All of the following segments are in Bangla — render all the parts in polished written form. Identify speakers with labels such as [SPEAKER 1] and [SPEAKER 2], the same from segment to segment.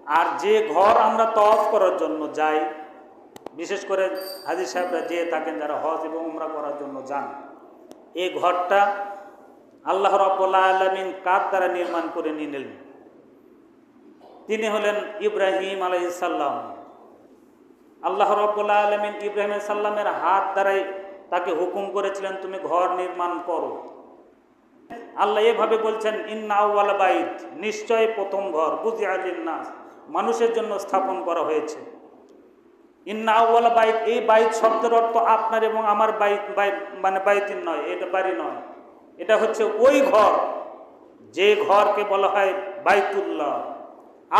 [SPEAKER 1] আর যে ঘর আমরা তওয়াফ করার জন্য যাই, বিশেষ করে হাজী সাহেবরা যেয়ে থাকেন যারা হজ এবং উমরা করার জন্য যান, এই ঘরটা আল্লাহ রাব্বুল আলামিন কার দ্বারা নির্মাণ করে নিলেন? তিনি হলেন ইব্রাহিম আলাইহিস সালাম। আল্লাহ রাব্বুল আলামিন ইব্রাহিম আলাইহিস সালামের হাত দ্বারাই তাকে হুকুম করেছিলেন তুমি ঘর নির্মাণ করো। আল্লাহ এভাবে বলছেন, ইন্না আউওয়ালা বাইত, নিশ্চয় প্রথম ঘর, বুজিআ লিন-নাস, মানুষের জন্য স্থাপন করা হয়েছে। ইন্না আউওয়ালা বাইত, এই বাইত শব্দের অর্থ আপনার এবং আমার বাইত, মানে বাইতিন নয়, এটা বাড়ি নয়, এটা হচ্ছে ওই ঘর যে ঘরকে বলা হয় বাইতুল্লাহ,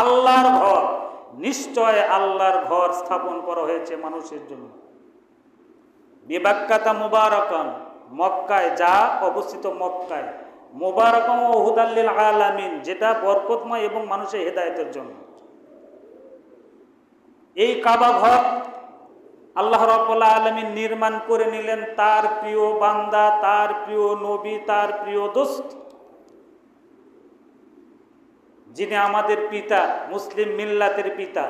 [SPEAKER 1] আল্লাহর ঘর। নিশ্চয় আল্লাহর ঘর স্থাপন করা হয়েছে মানুষের জন্য। বিবাক্কাতা মুবারাকান, মক্কায়, যা অবস্থিত মক্কায়, মুবারাকান ওয়া হুদাল লিল আলামিন, যেটা বরকতময় এবং মানুষের হেদায়েতের জন্য। এই কাবা ঘর আল্লাহ রাব্বুল আলামিন নির্মাণ করে নিলেন তার প্রিয় বান্দা, তার প্রিয় নবী, তার প্রিয় দোস্ত, যিনি আমাদের পিতা, মুসলিম মিল্লাতের পিতা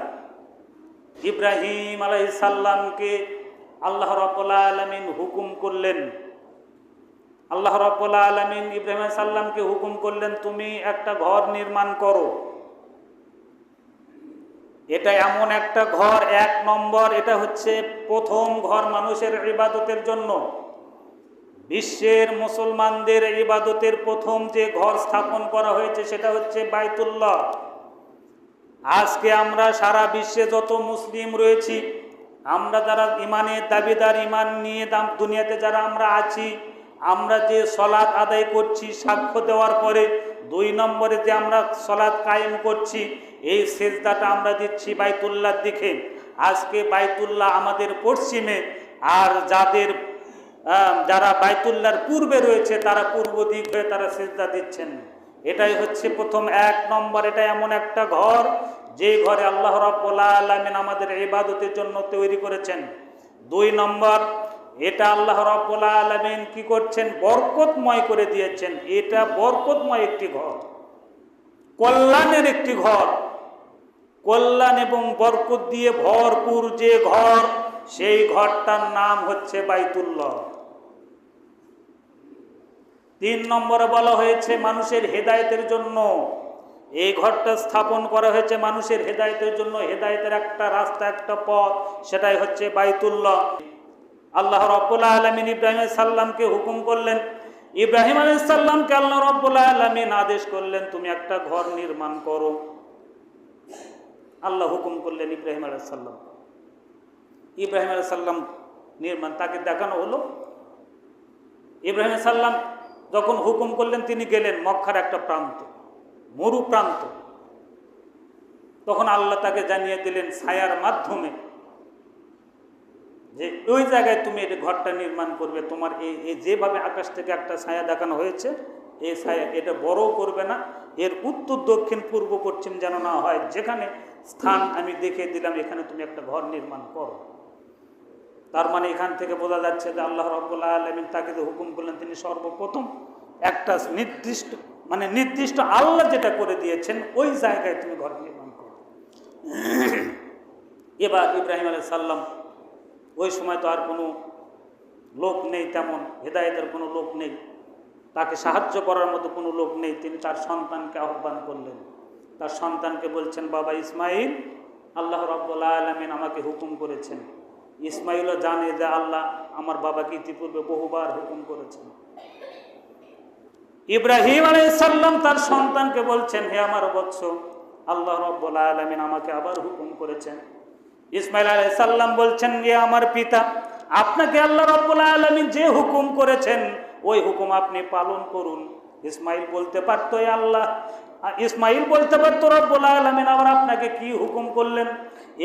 [SPEAKER 1] ইব্রাহিম আলাইহিস সালামকে আল্লাহ রাব্বুল আলামিন হুকুম করলেন। আল্লাহ রাব্বুল আলামিন ইব্রাহিম আলাইহিস সালামকে হুকুম করলেন তুমি একটা ঘর নির্মাণ করো। এটা এমন একটা ঘর, এক নম্বর, এটা হচ্ছে প্রথম ঘর মানুষের ইবাদতের জন্য। বিশ্বের মুসলমানদের ইবাদতের প্রথম যে ঘর স্থাপন করা হয়েছে সেটা হচ্ছে বাইতুল্লাহ। আজকে আমরা সারা বিশ্বে যত মুসলিম রয়েছি, আমরা যারা ইমানের দাবিদার, ইমান নিয়ে দুনিয়াতে যারা আমরা আছি, আমরা যে সলাত আদায় করছি সাক্ষ্য দেওয়ার পরে, 2 নম্বরে যে আমরা সলাত কায়েম করছি, এই সেজদাটা আমরা দিচ্ছি বাইতুল্লাহর দিকে। আজকে বাইতুল্লাহ আমাদের পশ্চিমে, আর যারা বাইতুল্লাহর পূর্বে রয়েছে তারা পূর্ব দিক হয়ে তারা সেজদা দিচ্ছেন। এটাই হচ্ছে প্রথম 1 নম্বর। এটা এমন একটা ঘর যে ঘরে আল্লাহ রাব্বুল আলামিন আমাদের ইবাদতের জন্য তৈরি করেছেন। 2 নম্বর, এটা আল্লাহ রাব্বুল আলামিন কি করছেন? বরকতময় করে দিয়েছেন। এটা বরকতময় একটি ঘর, কল্যাণের একটি ঘর, কল্যাণ এবং বরকত দিয়ে ভরপুর যে ঘর, সেই ঘরটার নাম হচ্ছে বাইতুল্লাহ। 3 নম্বরে বলা হয়েছে মানুষের হেদায়েতের জন্য। এই ঘরটা স্থাপন করা হয়েছে মানুষের হেদায়েতের জন্য, হেদায়েতের একটা রাস্তা, একটা পথ, সেটাই হচ্ছে বাইতুল্লাহ। আল্লাহ রাব্বুল আলামিন ইব্রাহিম আলাইহিস সালামকে হুকুম করলেন, ইব্রাহিম আলাইহিস সালামকে আল্লাহ রাব্বুল আলামিন আদেশ করলেন তুমি একটা ঘর নির্মাণ করো। আল্লাহ হুকুম করলেন ইব্রাহিম আলাইহিস সালাম। ইব্রাহিম আলাইহিস সালাম নির্মাণ, তাকে দেখানো হলো। ইব্রাহিম আলাইহিস সালাম যখন হুকুম করলেন, তিনি গেলেন মক্কার একটা প্রান্ত, মরু প্রান্ত। তখন আল্লাহ তাকে জানিয়ে দিলেন ছায়ার মাধ্যমে যে ওই জায়গায় তুমি এই ঘরটা নির্মাণ করবে। তোমার এই যেভাবে আকাশ থেকে একটা ছায়া দেখানো হয়েছে, এই ছায়া এটা বড় করবে না, এর উত্তর দক্ষিণ পূর্ব পশ্চিম যেন না হয়, যেখানে স্থান আমি দেখিয়ে দিলাম এখানে তুমি একটা ঘর নির্মাণ করো। তার মানে এখান থেকে বোঝা যাচ্ছে যে আল্লাহ রাব্বুল আলামিন তাকে যে হুকুম করলেন, তিনি সর্বপ্রথম একটা নির্দিষ্ট আল্লাহ যেটা করে দিয়েছেন ওই জায়গায় তুমি ঘর নির্মাণ করো। এবার ইব্রাহিম আলাইহিস সালাম, ওই সময় তো আর কোনো লোক নেই, তেমন হেদায়েতের কোনো লোক নেই, তাকে সাহায্য করার মতো কোনো লোক নেই। তিনি তার সন্তানকে আহ্বান করলেন। তার সন্তানকে বলছেন, বাবা ইসমাইল, আল্লাহ রাব্বুল আলামিন আমাকে হুকুম করেছেন। ইসমাইলও জানে যে আল্লাহ আমার বাবাকে ইতিপূর্বে বহুবার হুকুম করেছেন। ইব্রাহিম আলাইহিস সালাম তার সন্তানকে বলছেন, হে আমার বৎস, আল্লাহ রাব্বুল আলামিন আমাকে আবার হুকুম করেছেন। ইসমাইল আলাইহিস সালাম বলছেন, হে আমার পিতা, আপনাকে আল্লাহ রাব্বুল আলামিন যে হুকুম করেছেন ওই হুকুম আপনি পালন করুন। ইসমাইল বলতে পারতো ইসমাইল বলতে পারতো রব্বুল আলামিন আবার আপনাকে কি হুকুম করলেন,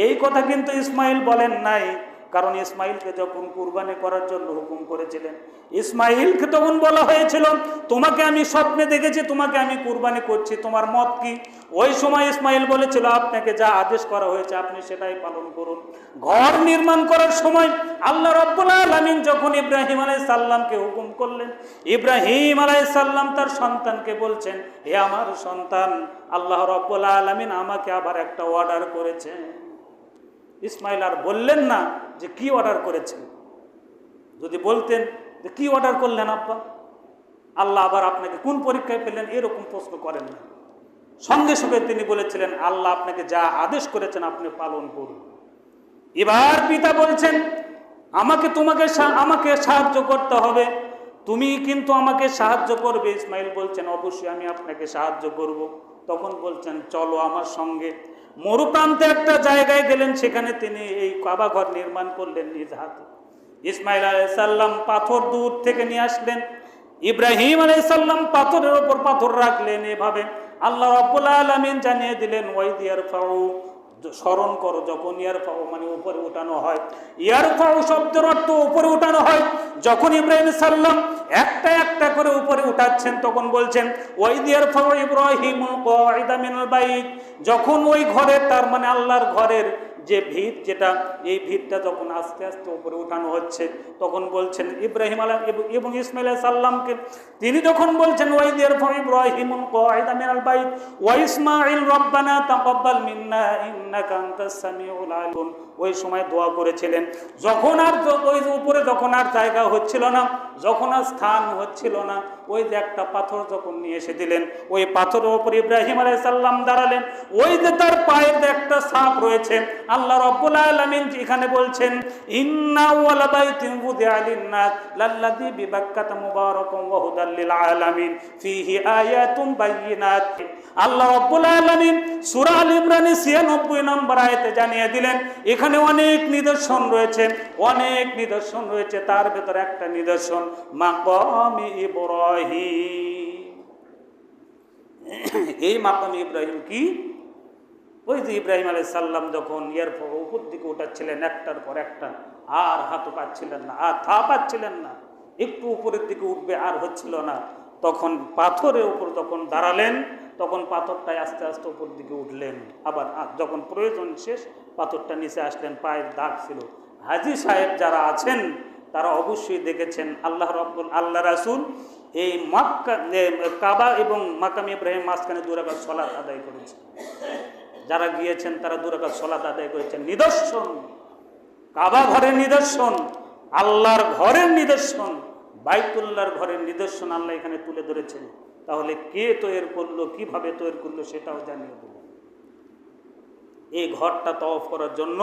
[SPEAKER 1] এই কথা কিন্তু ইসমাইল বলেন নাই। কারণ ইসমাইলকে যখন কুরবানি করার জন্য হুকুম করেছিলেন, ইসমাইলকে তখন বলা হয়েছিল তোমাকে আমি স্বপ্নে দেখেছি, তোমাকে আমি কুরবানি করছি, তোমার মত কি? ওই সময় ইসমাইল বলেছিল আপনাকে যা আদেশ করা হয়েছে আপনি সেটাই পালন করুন। ঘর নির্মাণ করার সময় আল্লাহ রাব্বুল আলামিন যখন ইব্রাহিম আলাইহিস সালামকে হুকুম করলেন, ইব্রাহিম আলাইহিস সালাম তার সন্তানকে বলছেন, হে আমার সন্তান, আল্লাহ রাব্বুল আলামিন আমাকে আবার একটা অর্ডার করেছেন। ইসমাইল আর বললেন না যে কি অর্ডার করেছেন। যদি বলতেন যে কি অর্ডার করলেন আব্বা, আল্লাহ আবার আপনাকে কোন পরীক্ষায় পেলেন, এরকম প্রশ্ন করেন না। সঙ্গে সঙ্গে তিনি বলেছিলেন আল্লাহ আপনাকে যা আদেশ করেছেন আপনি পালন করুন। এবার পিতা বলছেন আমাকে সাহায্য করতে হবে, তুমি কিন্তু আমাকে সাহায্য করবে। ইসমাইল বলছেন অবশ্যই আমি আপনাকে সাহায্য করব। তখন বলছেন চলো আমার সঙ্গে। মরুপ্রান্তে একটা জায়গায় গেলেন, সেখানে তিনি এই কাবা ঘর নির্মাণ করলেন নিজ হাতে। ইসমাইল আলাইহিস সালাম পাথর দূর থেকে নিয়ে আসলেন, ইব্রাহিম আলাইহিস সালাম পাথরের উপর পাথর রাখলেন। এভাবে আল্লাহ রাব্বুল আলামিন জানিয়ে দিলেন ওয়াইদিয়ারফাউ, স্মরণ করো যখন ইয়ারফাউ মানে উপরে উঠানো হয়, ইয়ারফাউ শব্দের অর্থ উপরে উঠানো হয়। যখন ইব্রাহিম সাল্লাম একটা একটা করে উপরে উঠাচ্ছেন তখন বলছেন ওয়াইদিয়ারফাউ ইব্রাহিমুল কাওয়াইদা মিনাল বাইত, যখন ওই ঘরের তার মানে আল্লাহর ঘরের যে ভিত, যেটা এই ভিতটা যখন আস্তে আস্তে উপরে উঠানো হচ্ছে তখন বলছেন ইব্রাহিম আলাইহিস এবং ইসমাইল আলাইহিস সালামকে তিনি যখন বলছেন ওয়াইদিয়ারফাউ ইব্রাহিমুল কাওয়াইদা মিনাল বাইত ওয়া ইসমাঈল রব্বানা তাকাব্বাল মিন্না ইন্নাকা আনতাস সামিউল আলিম, ওই সময় দোয়া করেছিলেন। যখন আর ওই উপরে যখন আর জায়গা হচ্ছিল না, যখন আর স্থান হচ্ছিল না, ওই যে একটা পাথর যখন নিয়ে এসে দিলেন, ওই পাথরের উপর ইব্রাহিম আলাইহিস সালাম দাঁড়ালেন। ওই যে তার পায়ের একটা ছাপ রয়েছে, আল্লাহ রাব্বুল আলামিন এখানে বলছেন ইন্না ওয়ালা বাইতিন বুদিআ লিন-নাস লাল্লাযী বিবাক্কাতা মুবারাকান ওয়া হুদাল লিল আলামিন ফীহি আয়াতুন বায়্যিনাত। আল্লাহ রাব্বুল আলামিন সূরা আল ইমরানের 96 নম্বর আয়াতে জানিয়ে দিলেন এখানে অনেক নিদর্শন রয়েছে, অনেক নিদর্শন রয়েছে। তার ভেতরে একটা নিদর্শন মাকামি ইব্রাহিম। এই মাকামি ইব্রাহিম কি? ওই যে ইব্রাহিম আলাইহিস সালাম যখন উপর দিকে উঠাচ্ছিলেন একটার পর একটা, আর হাতও পাচ্ছিলেন না, আর থা পাচ্ছিলেন না, একটু উপরের দিকে উঠবে আর হচ্ছিল না, তখন পাথরের উপর যখন দাঁড়ালেন তখন পাথরটাই আস্তে আস্তে উপর দিকে উঠলেন। আবার যখন প্রয়োজন শেষ পাথরটা নিচে আসলেন, পায়ের দাগ ছিল। হাজী সাহেব যারা আছেন তারা অবশ্যই দেখেছেন আল্লাহ রাসূল এই মক্কা কাবা এবং মাকাম ইব্রাহিম মাঝখানে 2 রাকাত সালাত আদায় করেছেন। যারা গিয়েছেন তারা 2 রাকাত সালাত আদায় করেছেন। নিদর্শন, কাবা ঘরের নিদর্শন, আল্লাহর ঘরের নিদর্শন, বাইতুল্লাহর ঘরের নিদর্শন আল্লাহ এখানে তুলে ধরেছেন। তাহলে কে তৈরি করলো, কিভাবে তৈরি করলো সেটাও জানিয়ে দেব। এই ঘরটা তওয়াফ করার জন্য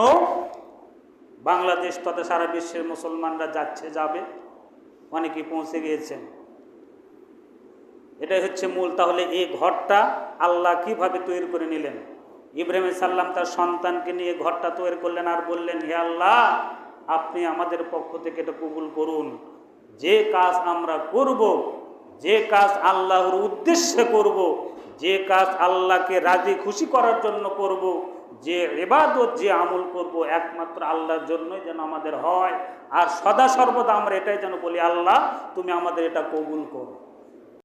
[SPEAKER 1] বাংলাদেশ তথা সারা বিশ্বের মুসলমানরা যাবে, অনেকেই পৌঁছে গিয়েছেন। এটাই হচ্ছে মূল। তাহলে এই ঘরটা আল্লাহ কিভাবে তৈরি করে নিলেন? ইব্রাহিম সাল্লাম তার সন্তানকে নিয়ে ঘরটা তৈরি করলেন আর বললেন হে আল্লাহ আপনি আমাদের পক্ষ থেকে এটা কবুল করুন। যে কাজ আমরা করব, যে কাজ আল্লাহর উদ্দেশ্যে করব, যে কাজ আল্লাহকে রাজি খুশি করার জন্য করব, যে ইবাদত যে আমল করব একমাত্র আল্লাহর জন্যই যেন আমাদের হয়। আর সদা সর্বদা আমরা এটাই যেন বলি আল্লাহ তুমি আমাদের এটা কবুল করো।